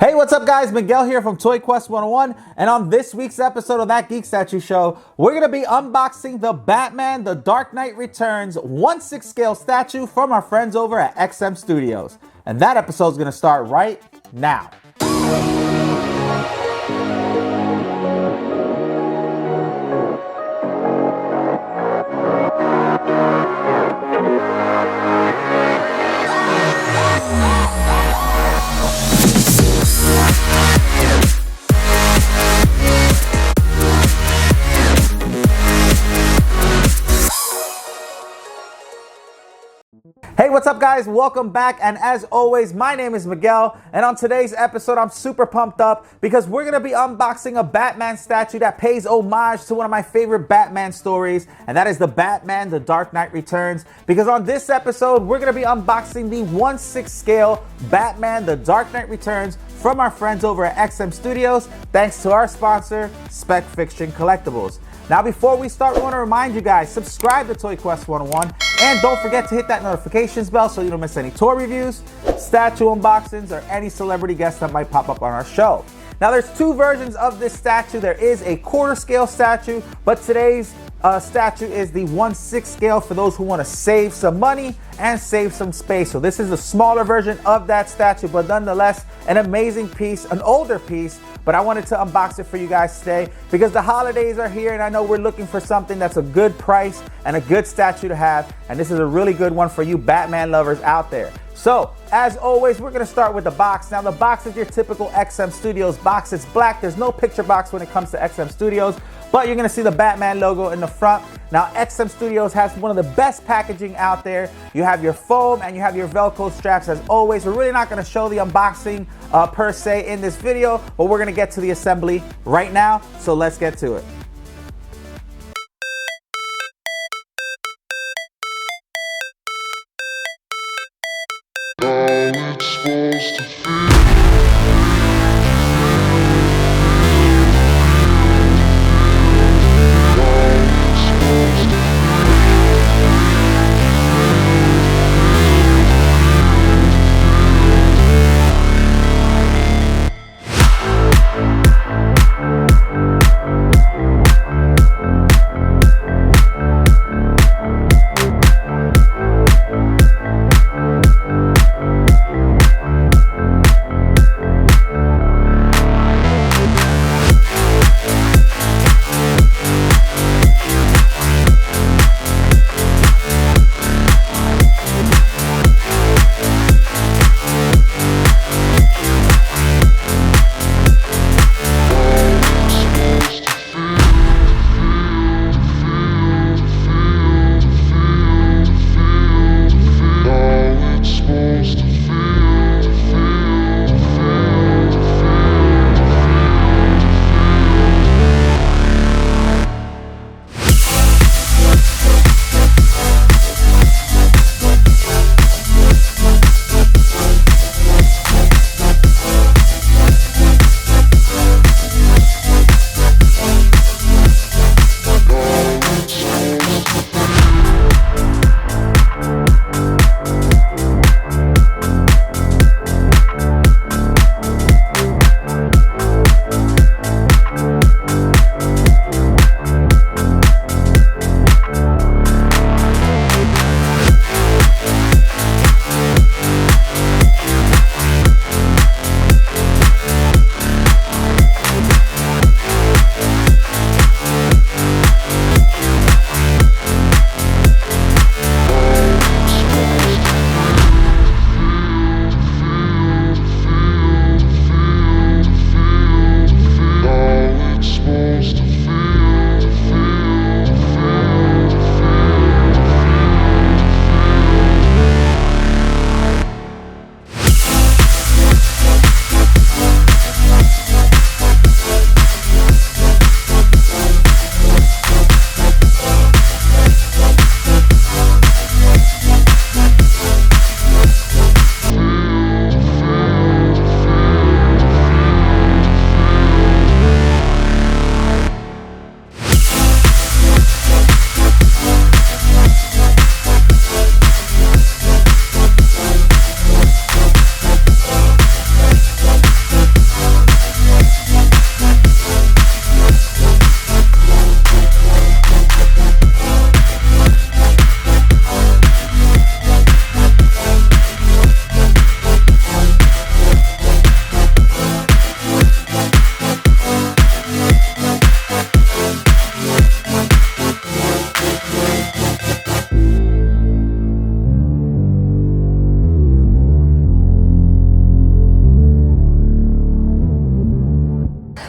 Hey, what's up guys? Miguel here from Toy Quest 101, and on this week's episode of That Geek Statue Show, we're going to be unboxing the Batman The Dark Knight Returns 1/6 scale statue from our friends over at XM Studios. And that episode is going to start right now. Hey, what's up guys? Welcome back, and as always, my name is Miguel, and on today's episode, I'm super pumped up because we're going to be unboxing a Batman statue that pays homage to one of my favorite Batman stories, and that is the Batman The Dark Knight Returns. Because on this episode, we're going to be unboxing the 1/6 scale Batman The Dark Knight Returns from our friends over at XM Studios, thanks to our sponsor, Spec Fiction Collectibles. Now, before we start, we want to remind you guys, subscribe to Toy Quest 101, and don't forget to hit that notifications bell so you don't miss any toy reviews, statue unboxings, or any celebrity guests that might pop up on our show. Now, there's two versions of this statue. There is a quarter scale statue, but today's statue is the 1/6 scale for those who want to save some money and save some space. So this is a smaller version of that statue, but nonetheless, an amazing piece, an older piece, but I wanted to unbox it for you guys today because the holidays are here and I know we're looking for something that's a good price and a good statue to have, and this is a really good one for you Batman lovers out there. So, as always, we're going to start with the box. Now, the box is your typical XM Studios box. It's black. There's no picture box when it comes to XM Studios, but you're going to see the Batman logo in the front. Now, XM Studios has one of the best packaging out there. You have your foam and you have your Velcro straps. As always, we're really not going to show the unboxing per se in this video, but we're going to get to the assembly right now. So let's get to it.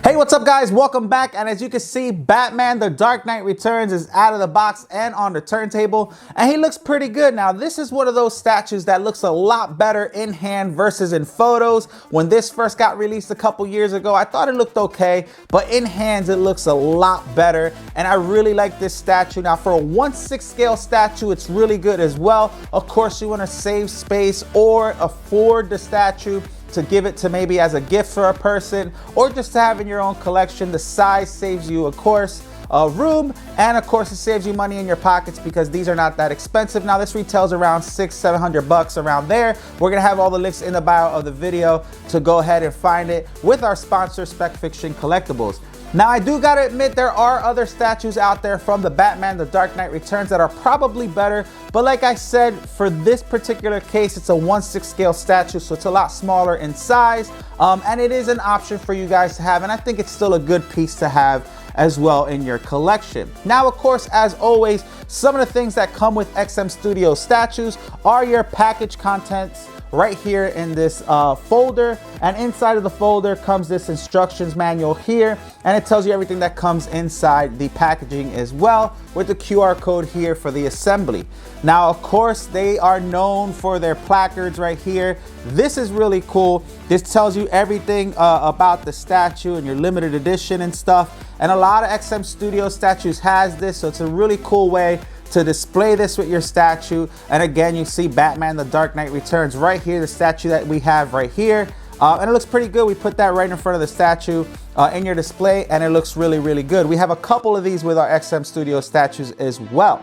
Hey, what's up guys? Welcome back. And as you can see, Batman The Dark Knight Returns is out of the box and on the turntable, and he looks pretty good. Now, this is one of those statues that looks a lot better in hand versus in photos. When this first got released a couple years ago, I thought it looked okay, but in hands it looks a lot better, and I really like this statue. Now, for a 1/6 scale statue, it's really good as well. Of course, you want to save space or afford the statue to give it to maybe as a gift for a person or just to have in your own collection. The size saves you, of course, room, and of course it saves you money in your pockets because these are not that expensive. Now, this retails around $600-700 around there. We're gonna have all the links in the bio of the video to go ahead and find it with our sponsor, Spec Fiction Collectibles. Now, I do gotta admit, there are other statues out there from the Batman The Dark Knight Returns that are probably better, but like I said, for this particular case, it's a 1/6 scale statue, so it's a lot smaller in size, and it is an option for you guys to have, and I think it's still a good piece to have as well in your collection. Now, of course, as always, some of the things that come with XM Studio statues are your package contents right here in this folder, and inside of the folder comes this instructions manual here, and it tells you everything that comes inside the packaging as well, with the QR code here for the assembly. Now, of course, they are known for their placards right here. This is really cool. This tells you everything about the statue and your limited edition and stuff, and a lot of XM Studio statues has this, so it's a really cool way to display this with your statue. And again, you see Batman The Dark Knight Returns right here, the statue that we have right here, and it looks pretty good. We put that right in front of the statue in your display, and it looks really, really good. We have a couple of these with our XM Studio statues as well.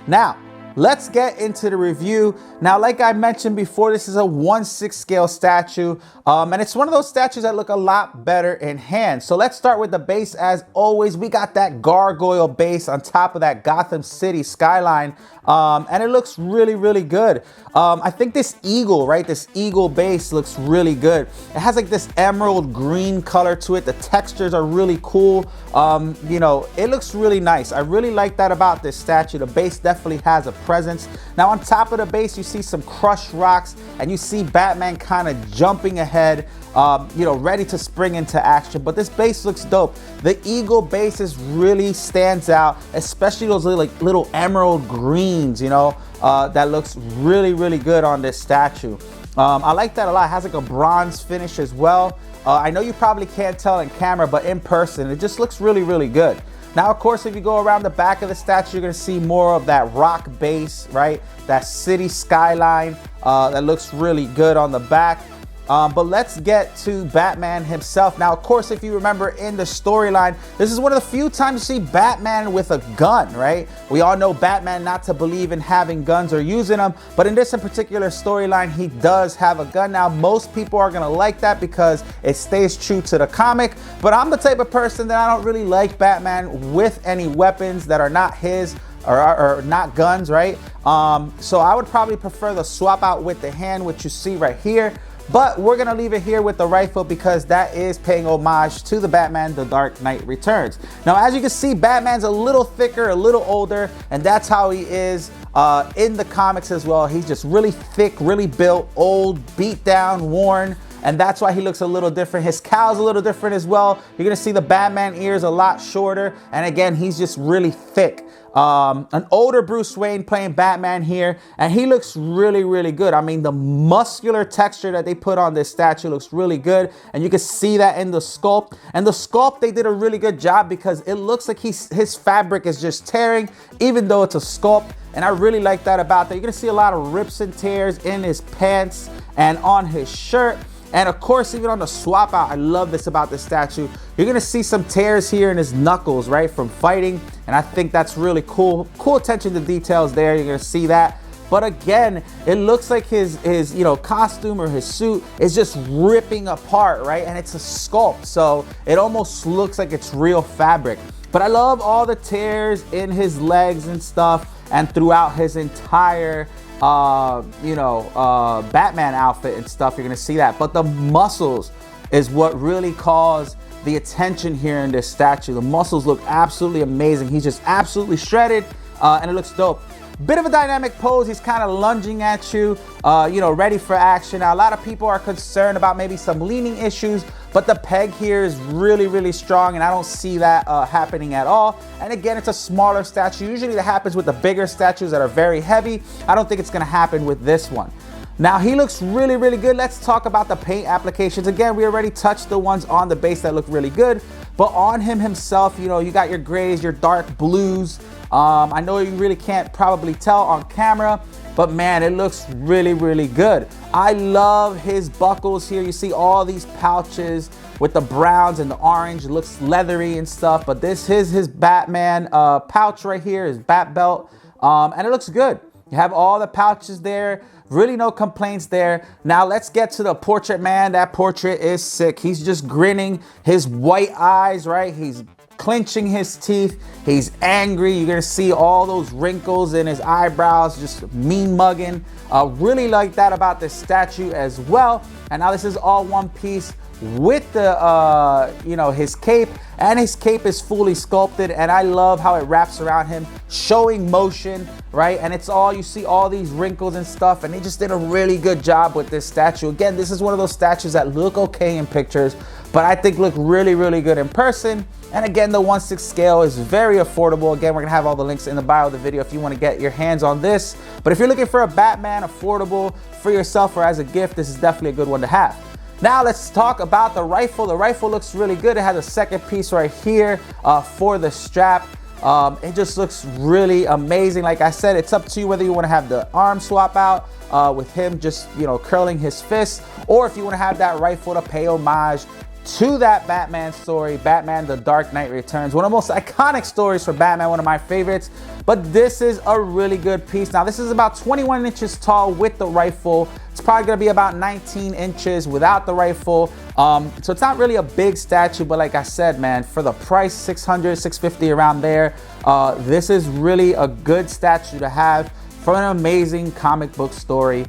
Now, let's get into the review. Now, like I mentioned before, this is a 1/6 scale statue, and it's one of those statues that look a lot better in hand. So let's start with the base. As always, we got that gargoyle base on top of that Gotham City skyline, and it looks really, really good. I think this eagle, right, this eagle base looks really good. It has like this emerald green color to it. The textures are really cool. You know, it looks really nice. I really like that about this statue. The base definitely has a presence. Now, on top of the base, you see some crushed rocks, and you see Batman kind of jumping ahead, you know, ready to spring into action. But this base looks dope. The eagle bases really stands out, especially those little emerald greens, you know, that looks really, really good on this statue. I like that a lot. It has like a bronze finish as well. I know you probably can't tell in camera, but in person, it just looks really, really good. Now, of course, if you go around the back of the statue, you're gonna see more of that rock base, right? That city skyline that looks really good on the back. But let's get to Batman himself. Now, of course, if you remember in the storyline, this is one of the few times you see Batman with a gun, right? We all know Batman not to believe in having guns or using them, but in this in particular storyline, he does have a gun. Now, most people are gonna like that because it stays true to the comic, but I'm the type of person that I don't really like Batman with any weapons that are not his or not guns, right? So I would probably prefer the swap out with the hand, which you see right here. But we're gonna leave it here with the rifle because that is paying homage to the Batman The Dark Knight Returns. Now, as you can see, Batman's a little thicker, a little older, and that's how he is in the comics as well. He's just really thick, really built, old, beat down, worn, and that's why he looks a little different. His cowl's a little different as well. You're gonna see the Batman ears a lot shorter, and again, he's just really thick. An older Bruce Wayne playing Batman here, and he looks really, really good. I mean, the muscular texture that they put on this statue looks really good, and you can see that in the sculpt. And the sculpt, they did a really good job because it looks like his fabric is just tearing, even though it's a sculpt. And I really like that about that. You're gonna see a lot of rips and tears in his pants and on his shirt. And of course, even on the swap out, I love this about the statue. You're gonna see some tears here in his knuckles, right, from fighting. And I think that's really cool. Cool attention to details there. You're gonna see that. But again, it looks like his you know, costume or his suit is just ripping apart, right? And it's a sculpt, so it almost looks like it's real fabric. But I love all the tears in his legs and stuff, and throughout his entire Batman outfit and stuff. You're gonna see that, but the muscles is what really calls the attention here in this statue. The muscles look absolutely amazing. He's just absolutely shredded, and it looks dope. Bit of a dynamic pose. He's kind of lunging at you, you know, ready for action. Now, a lot of people are concerned about maybe some leaning issues, but the peg here is really, really strong, and I don't see that happening at all. And again, it's a smaller statue. Usually that happens with the bigger statues that are very heavy. I don't think it's gonna happen with this one. Now, he looks really, really good. Let's talk about the paint applications. Again, we already touched the ones on the base that look really good, but on him himself, you know, you got your grays, your dark blues. I know you really can't probably tell on camera, but man, it looks really, really good. I love his buckles here. You see all these pouches with the browns and the orange. It looks leathery and stuff, but this is his Batman pouch right here, his bat belt, and it looks good. You have all the pouches there. Really no complaints there. Now let's get to the portrait, man. That portrait is sick. He's just grinning, his white eyes, right? He's clenching his teeth. He's angry. You're gonna see all those wrinkles in his eyebrows, just mean mugging. Really like that about this statue as well. And now this is all one piece with the, you know, his cape, and his cape is fully sculpted, and I love how it wraps around him, showing motion, right? And it's all, you see all these wrinkles and stuff, and they just did a really good job with this statue. Again, this is one of those statues that look okay in pictures, but I think look really, really good in person. And again, the 1/6 scale is very affordable. Again, we're gonna have all the links in the bio of the video if you wanna get your hands on this. But if you're looking for a Batman affordable for yourself or as a gift, this is definitely a good one to have. Now let's talk about the rifle. The rifle looks really good. It has a second piece right here for the strap. It just looks really amazing. Like I said, it's up to you whether you want to have the arm swap out with him just, you know, curling his fist, or if you want to have that rifle to pay homage to that Batman story, Batman The Dark Knight Returns. One of the most iconic stories for Batman, one of my favorites. But this is a really good piece. Now, this is about 21 inches tall with the rifle. It's probably gonna be about 19 inches without the rifle. So it's not really a big statue, but like I said, man, for the price, 600, 650 around there, this is really a good statue to have for an amazing comic book story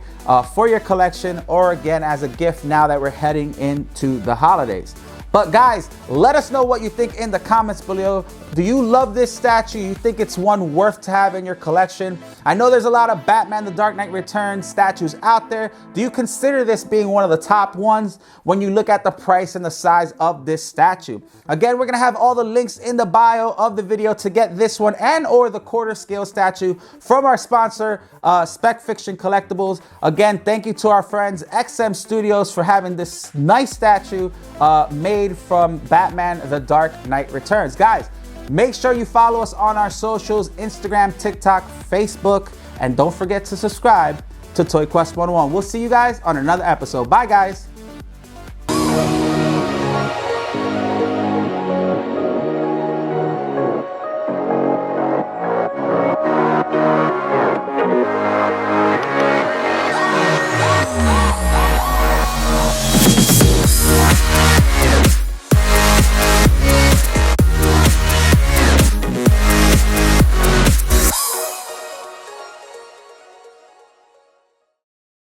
for your collection, or again, as a gift now that we're heading into the holidays. But guys, let us know what you think in the comments below. Do you love this statue? You think it's one worth to have in your collection? I know there's a lot of Batman The Dark Knight Returns statues out there. Do you consider this being one of the top ones when you look at the price and the size of this statue? Again, we're gonna have all the links in the bio of the video to get this one and or the quarter scale statue from our sponsor, Spec Fiction Collectibles. Again, thank you to our friends XM Studios for having this nice statue made from Batman The Dark Knight Returns. Guys, make sure you follow us on our socials, Instagram, TikTok, Facebook, and don't forget to subscribe to Toy Quest 101. We'll see you guys on another episode. Bye, guys.